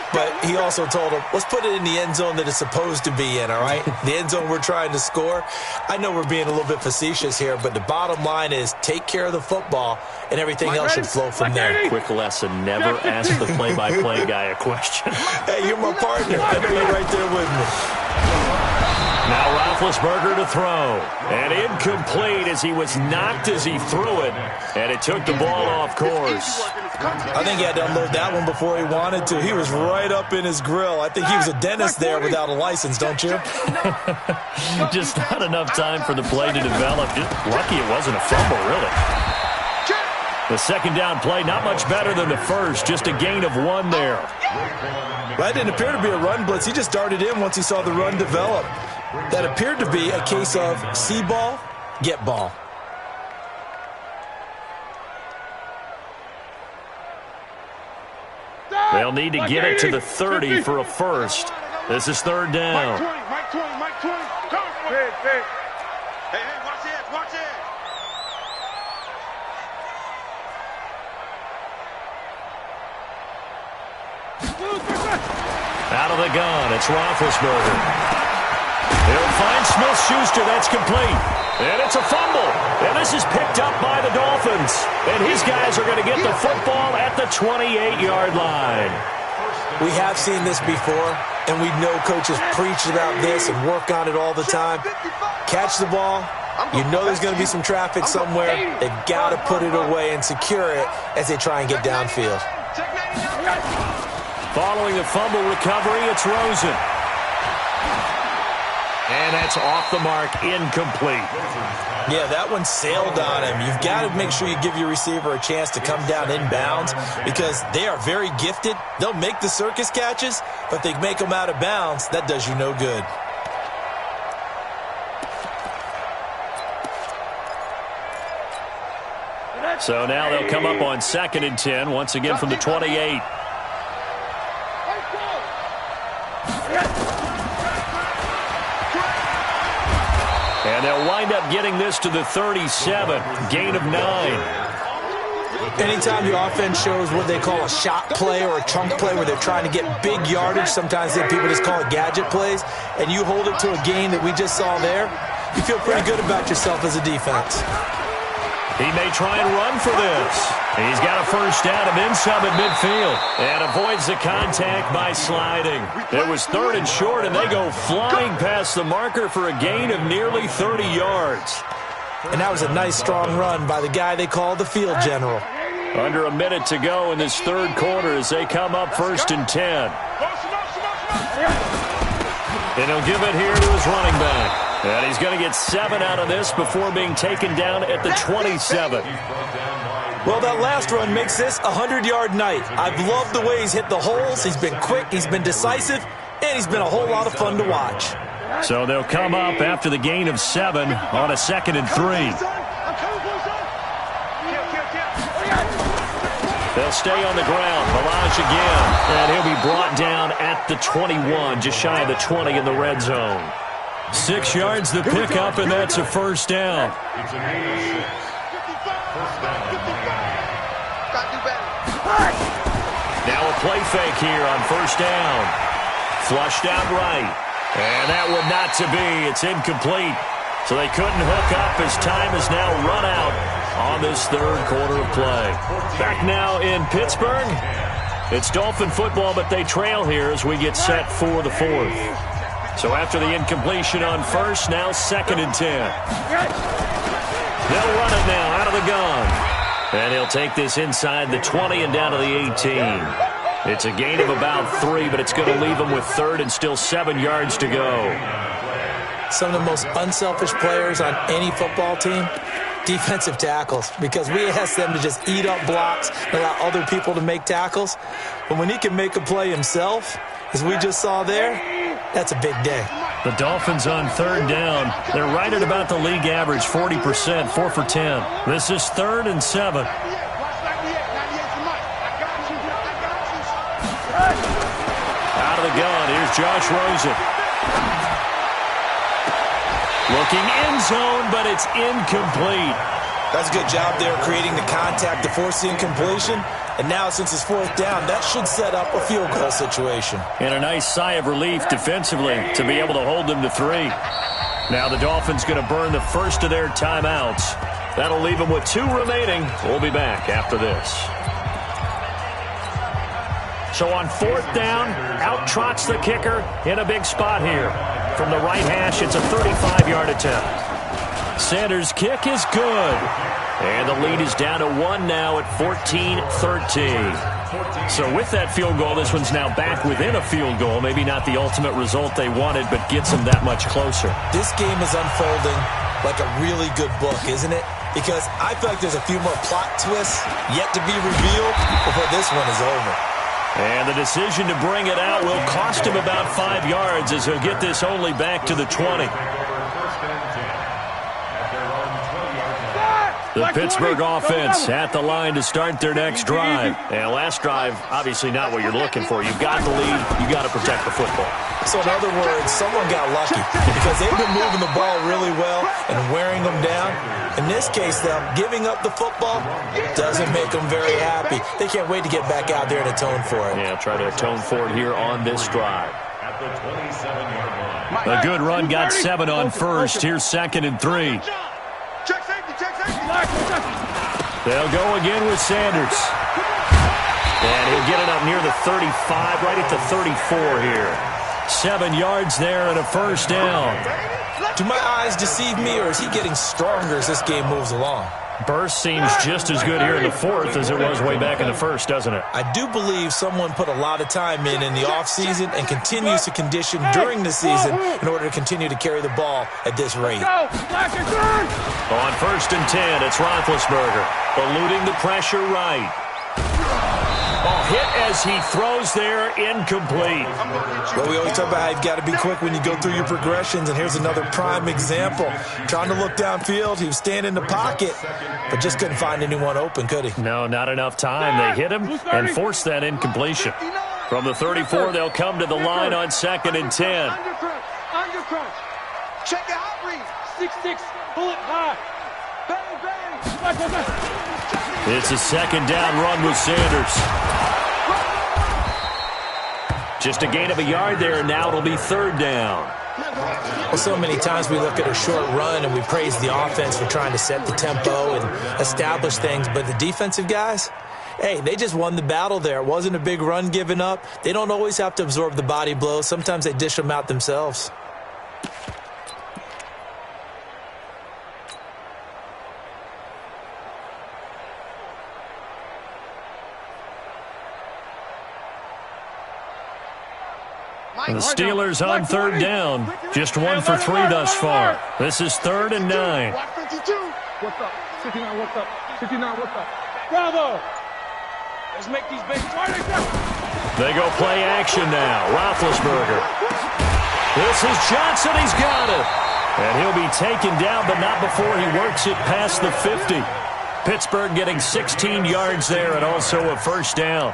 [SPEAKER 6] but he also told him, let's put it in the end zone that it's supposed to be in, all right? The end zone we're trying to score. I know we're being a little bit facetious here, but the bottom line is take care of the football, and everything else should flow from there.
[SPEAKER 3] Quick lesson, never ask the play-by-play guy a question.
[SPEAKER 6] Hey, you're my partner. I know you're right there with me.
[SPEAKER 3] Now Roethlisberger to throw. And incomplete as he was knocked as he threw it. And it took the ball off course.
[SPEAKER 6] I think he had to unload that one before he wanted to. He was right up in his grill. I think he was a dentist there without a license, don't you?
[SPEAKER 3] Just not enough time for the play to develop. Just lucky it wasn't a fumble, really. The second down play, not much better than the first. Just a gain of 1 there.
[SPEAKER 6] That didn't appear to be a run blitz. He just darted in once he saw the run develop. That appeared to be a case of see ball, get ball.
[SPEAKER 3] They'll need to get it to the 30 for a first. This is third down.
[SPEAKER 4] Mike 20, Mike 20. Hey, hey. Hey, watch it, watch it.
[SPEAKER 3] Out of the gun, it's Roethlisberger. He'll find Smith-Schuster. That's complete. And it's a fumble. And this is picked up by the Dolphins. And his guys are going to get the football at the 28-yard line.
[SPEAKER 6] We have seen this before, and we know coaches preach about this and work on it all the time. Catch the ball. You know there's going to be some traffic somewhere. They've got to put it away and secure it as they try and get downfield.
[SPEAKER 3] Following the fumble recovery, it's Rosen. And that's off the mark, incomplete.
[SPEAKER 6] Yeah, that one sailed on him. You've got to make sure you give your receiver a chance to come down inbounds because they are very gifted. They'll make the circus catches, but they make them out of bounds. That does you no good.
[SPEAKER 3] So now they'll come up on 2nd and 10, once again from the 28. And they'll wind up getting this to the 37, gain of 9.
[SPEAKER 6] Anytime the offense shows what they call a shot play or a chunk play where they're trying to get big yardage, sometimes people just call it gadget plays, and you hold it to a gain that we just saw there, you feel pretty good about yourself as a defense.
[SPEAKER 3] He may try and run for this. He's got a first down of inside at midfield and avoids the contact by sliding. It was 3rd and short, and they go flying past the marker for a gain of nearly 30 yards.
[SPEAKER 6] And that was a nice, strong run by the guy they call the field general.
[SPEAKER 3] Under a minute to go in this third quarter as they come up 1st and 10. And he'll give it here to his running back. And he's going to get 7 out of this before being taken down at the 27.
[SPEAKER 6] Well, that last run makes this a 100-yard night. I've loved the way he's hit the holes. He's been quick, he's been decisive, and he's been a whole lot of fun to watch.
[SPEAKER 3] So they'll come up after the gain of 7 on a 2nd and 3. They'll stay on the ground. Ballage again. And he'll be brought down at the 21, just shy of the 20 in the red zone. 6 yards the pickup, and that's a first down.
[SPEAKER 4] It's a gain of 6. First down. Got to do better.
[SPEAKER 3] Now a play fake here on first down. Flushed out right. And that one not to be. It's incomplete. So they couldn't hook up as time is now run out on this third quarter of play. Back now in Pittsburgh. It's Dolphin football, but they trail here as we get set for the 4th. So after the incompletion on first, now 2nd and 10. They'll run it now out of the gun. And he'll take this inside the 20 and down to the 18. It's a gain of about 3, but it's going to leave them with 3rd and still 7 yards to go.
[SPEAKER 6] Some of the most unselfish players on any football team, defensive tackles, because we ask them to just eat up blocks and allow other people to make tackles. But when he can make a play himself, as we just saw there, that's a big day.
[SPEAKER 3] The Dolphins on 3rd down. They're right at about the league average, 40%, 4 for 10. This is 3rd and 7. Out of the gun, here's Josh Rosen. Looking end zone, but it's incomplete.
[SPEAKER 6] That's a good job there creating the contact to force the incompletion. And now, since it's 4th down, that should set up a field goal situation.
[SPEAKER 3] And a nice sigh of relief defensively to be able to hold them to 3. Now the Dolphins going to burn the first of their timeouts. That'll leave them with 2 remaining. We'll be back after this. So on 4th down, out trots the kicker in a big spot here. From the right hash, it's a 35-yard attempt. Sanders' kick is good. And the lead is down to 1 now at 14-13. So with that field goal, this one's now back within a field goal. Maybe not the ultimate result they wanted, but gets them that much closer.
[SPEAKER 6] This game is unfolding like a really good book, isn't it? Because I feel like there's a few more plot twists yet to be revealed before this one is over.
[SPEAKER 3] And the decision to bring it out will cost him about 5 yards as he'll get this only back to the 20. The Pittsburgh offense at the line to start their next drive. And last drive, obviously not what you're looking for. You've got the lead. You've got to protect the football.
[SPEAKER 6] So in other words, someone got lucky because they've been moving the ball really well and wearing them down. In this case, though, giving up the football doesn't make them very happy. They can't wait to get back out there and atone for it.
[SPEAKER 3] Yeah, try to atone for it here on this drive.
[SPEAKER 5] At the 27-yard line.
[SPEAKER 3] A good run got 7 on first. Here's 2nd and 3.
[SPEAKER 4] Check safety, check safety.
[SPEAKER 3] They'll go again with Sanders. And he'll get it up near the 35, right at the 34 here. 7 yards there and a first down.
[SPEAKER 6] Do my eyes deceive me, or is he getting stronger as this game moves along?
[SPEAKER 3] Burst seems just as good here in the 4th as it was way back in the 1st, doesn't it?
[SPEAKER 6] I do believe someone put a lot of time in the offseason and continues to condition during the season in order to continue to carry the ball at this rate.
[SPEAKER 3] On 1st and 10, it's Roethlisberger, eluding the pressure right. Ball hit as he throws there, incomplete.
[SPEAKER 6] Well, we always talk about how you've got to be quick when you go through your progressions, and here's another prime example. Trying to look downfield, he was standing in the pocket, but just couldn't find anyone open, could he?
[SPEAKER 3] No, not enough time. They hit him and forced that incompletion. From the 34, they'll come to the line on 2nd and 10.
[SPEAKER 4] Under crunch. Check it out, read. 6-6, pull it high. Bang, bang.
[SPEAKER 3] It's a 2nd down run with Sanders. Just a gain of a yard there, and now it'll be 3rd down.
[SPEAKER 6] Well, so many times we look at a short run and we praise the offense for trying to set the tempo and establish things, but the defensive guys, hey, they just won the battle there. It wasn't a big run given up. They don't always have to absorb the body blows. Sometimes they dish them out themselves.
[SPEAKER 3] The Steelers on third down. Just 1 for 3 thus far. This is 3rd and 9.
[SPEAKER 4] What's up? 59, what's up? 59, what's up? Bravo! Let's make these big targets.
[SPEAKER 3] They go play action now. Roethlisberger. This is Johnson. He's got it. And he'll be taken down, but not before he works it past the 50. Pittsburgh getting 16 yards there and also a first down.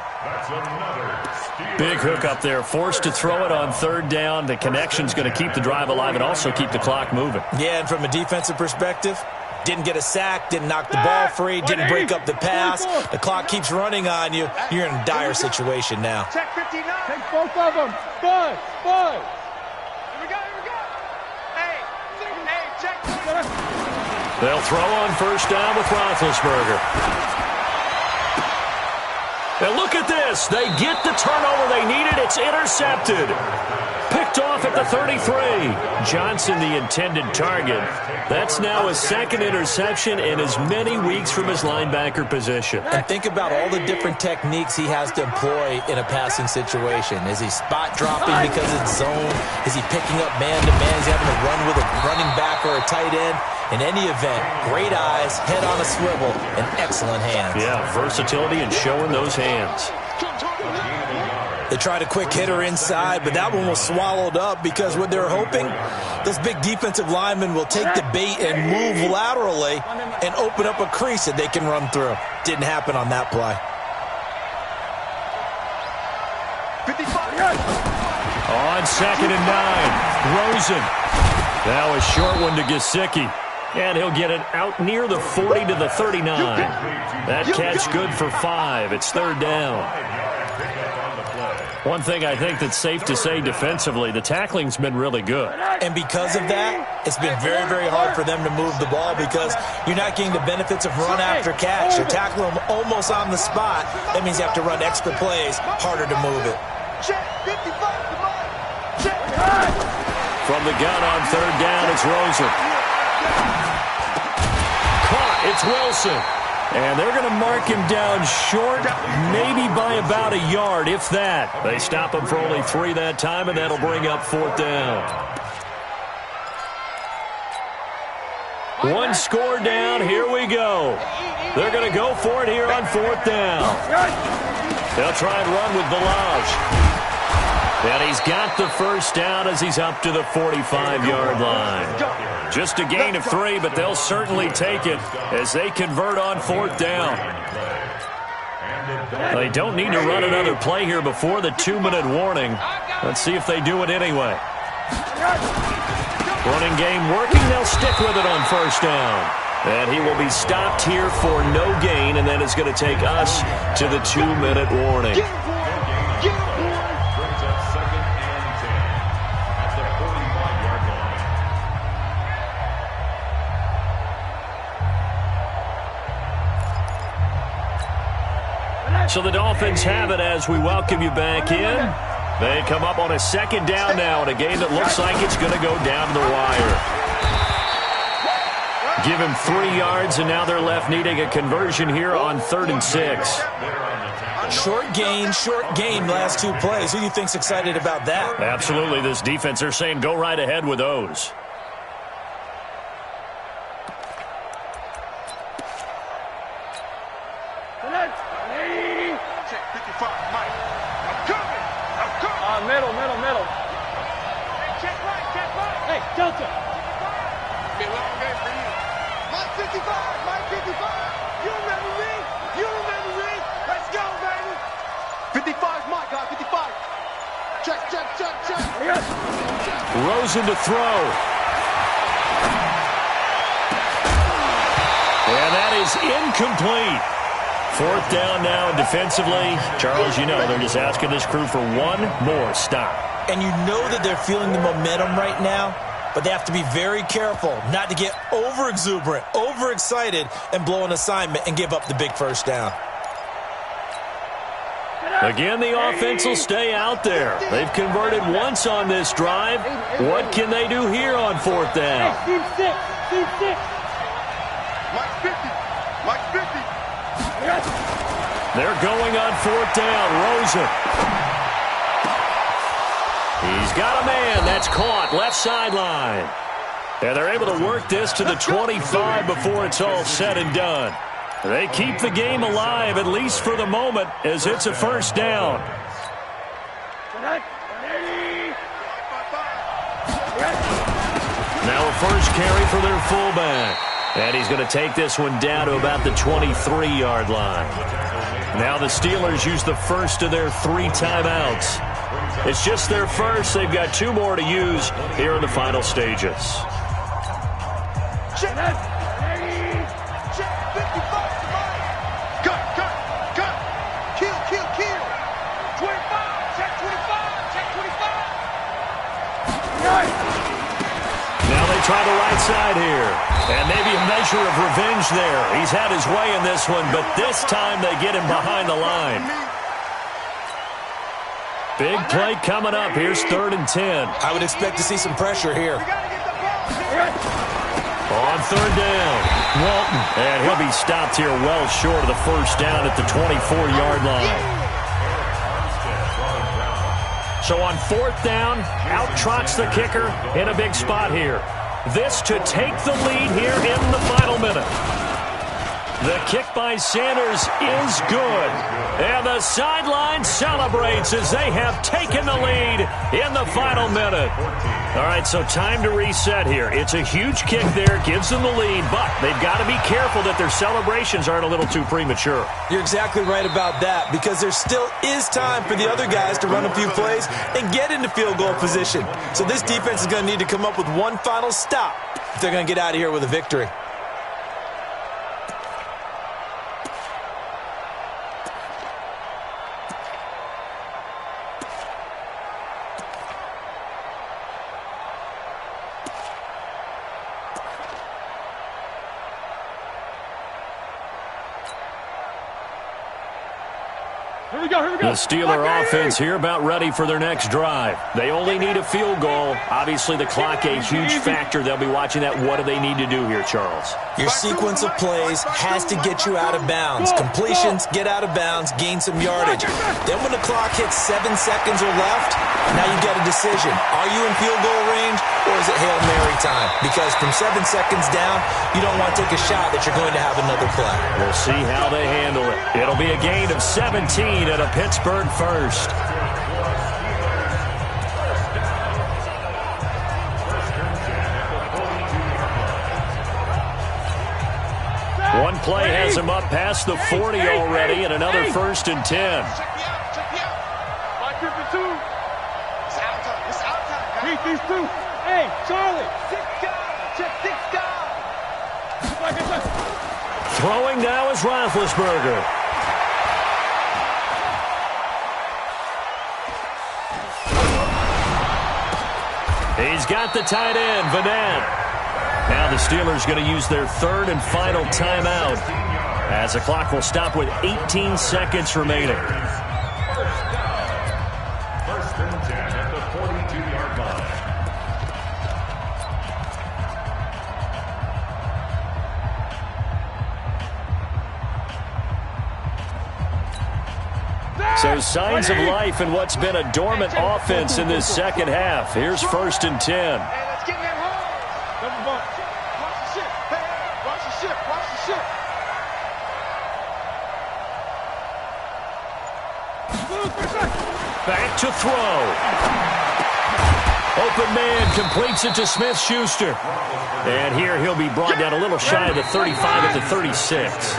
[SPEAKER 3] Big hook up there. Forced to throw it on 3rd down. The connection's going to keep the drive alive and also keep the clock moving.
[SPEAKER 6] Yeah, and from a defensive perspective, didn't get a sack, didn't knock the ball free, didn't break up the pass. The clock keeps running on you. You're in a dire situation now.
[SPEAKER 4] Check 59. Take both of them. Bud. Here we go. Hey, check.
[SPEAKER 3] They'll throw on first down with Roethlisberger. And look at this. They get the turnover they needed. It's intercepted. Picked off at the 33. Johnson, the intended target. That's now his 2nd interception in as many weeks from his linebacker position.
[SPEAKER 6] And think about all the different techniques he has to employ in a passing situation. Is he spot dropping because it's zone? Is he picking up man-to-man? Is he having to run with a running back or a tight end? In any event, great eyes, head on a swivel, and excellent hands.
[SPEAKER 3] Yeah, versatility and showing those hands.
[SPEAKER 6] They tried a quick hitter inside, but that one was swallowed up because what they're hoping, those big defensive linemen will take the bait and move laterally and open up a crease that they can run through. Didn't happen on that play.
[SPEAKER 4] 55.
[SPEAKER 3] On 2nd and 9, Rosen. Now a short one to Gesicki. And he'll get it out near the 40 to the 39. That catch good for 5. It's 3rd down. One thing I think that's safe to say defensively, the tackling's been really good.
[SPEAKER 6] And because of that, it's been very, very hard for them to move the ball because you're not getting the benefits of run after catch. You're tackling them almost on the spot. That means you have to run extra plays, harder to move it.
[SPEAKER 3] From the gun on 3rd down, it's Rosen. Caught, it's Wilson. And they're going to mark him down short, maybe by about a yard, if that. They stop him for only 3 that time, and that'll bring up 4th down. 1 score down, here we go. They're going to go for it here on 4th down. They'll try and run with Balazs. And he's got the first down as he's up to the 45-yard line. Just a gain of 3, but they'll certainly take it as they convert on 4th down. They don't need to run another play here before the 2-minute warning. Let's see if they do it anyway. Running game working. They'll stick with it on first down. And he will be stopped here for no gain, and then it's going to take us to the 2-minute warning. So the Dolphins have it as we welcome you back in. They come up on a 2nd down now in a game that looks like it's going to go down the wire. Give him 3 yards, and now they're left needing a conversion here on 3rd and 6.
[SPEAKER 6] Short gain, last 2 plays. Who do you think's excited about that?
[SPEAKER 3] Absolutely, this defense, they're saying go right ahead with those.
[SPEAKER 4] Middle. Check right. Hey, Delta. Be a long game for you. Mike 55. You remember me? Let's go, baby. 55's my guy, 55. Check. Yes.
[SPEAKER 3] Rosen to throw. And that is incomplete. 4th down now defensively. Charles, you know, they're just asking this crew for 1 more stop.
[SPEAKER 6] And you know that they're feeling the momentum right now, but they have to be very careful not to get over-exuberant, overexcited, and blow an assignment and give up the big first down.
[SPEAKER 3] Again, the offense will stay out there. They've converted once on this drive. What can they do here on 4th down?
[SPEAKER 4] Team 6. Mike 50.
[SPEAKER 3] They're going on 4th down. Rosen. He's got a man. That's caught. Left sideline. And they're able to work this to the 25 before it's all said and done. They keep the game alive, at least for the moment, as it's a first down. Now a first carry for their fullback. And he's going to take this one down to about the 23-yard line. Now the Steelers use the first of their 3 timeouts. It's just their first. They've got 2 more to use here in the final stages.
[SPEAKER 4] Check. 55. Cut. Kill. 25. Check 25. Check 25.
[SPEAKER 3] Now they try the right side here. And maybe a measure of revenge there. He's had his way in this one, but this time they get him behind the line. Big play coming up. Here's 3rd and 10.
[SPEAKER 6] I would expect to see some pressure here.
[SPEAKER 3] On 3rd down, Walton. And he'll be stopped here well short of the first down at the 24-yard line. So on 4th down, out trots the kicker in a big spot here. This to take the lead here in the final minute. The kick by Sanders is good. And the sideline celebrates as they have taken the lead in the final minute. All right, so time to reset here. It's a huge kick there, gives them the lead, but they've got to be careful that their celebrations aren't a little too premature.
[SPEAKER 6] You're exactly right about that, because there still is time for the other guys to run a few plays and get into field goal position. So this defense is going to need to come up with one final stop if they're going to get out of here with a victory.
[SPEAKER 3] The Steeler offense here about ready for their next drive. They only need a field goal. Obviously, the clock a huge factor. They'll be watching that. What do they need to do here, Charles?
[SPEAKER 6] Your sequence of plays has to get you out of bounds. Completions, get out of bounds, gain some yardage. Then when the clock hits 7 seconds or left, now you get a decision. Are you in field goal range, or is it Hail Mary time? Because from 7 seconds down, you don't want to take a shot that you're going to have another play.
[SPEAKER 3] We'll see how they handle it. It'll be a gain of 17 at a Pittsburgh first. One play has him up past the 40 already, and another 1st and 10.
[SPEAKER 4] Check me out. 552. It's out time. Beat these 2. Hey, Charlie. 6 guys. Check 6 guys.
[SPEAKER 3] Throwing now is Roethlisberger. He's got the tight end, Vanette. Now the Steelers going to use their 3rd and final timeout as the clock will stop with 18 seconds remaining.
[SPEAKER 5] First and 10 at the 42-yard line.
[SPEAKER 3] So signs of life in what's been a dormant offense in this second half. Here's 1st and 10.
[SPEAKER 4] Hey, let's get in that hole. Double bump. Watch the ship. Hey, watch the ship. Watch the ship.
[SPEAKER 3] Back to throw. Open man completes it to Smith-Schuster. And here he'll be brought down a little shy of the 35 at the 36.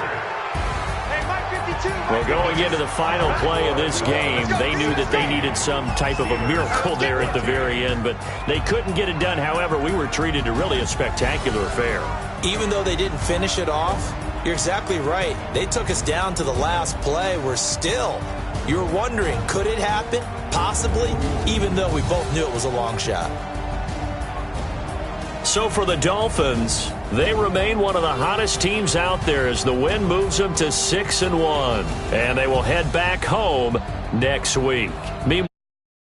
[SPEAKER 3] Well, going into the final play of this game, they knew that they needed some type of a miracle there at the very end, but they couldn't get it done. However, we were treated to really a spectacular affair.
[SPEAKER 6] Even though they didn't finish it off, you're exactly right. They took us down to the last play. We're still, you're wondering, could it happen? Possibly, even though we both knew it was a long shot.
[SPEAKER 3] So for the Dolphins, they remain one of the hottest teams out there as the win moves them to 6-1. And they will head back home next week. Meanwhile,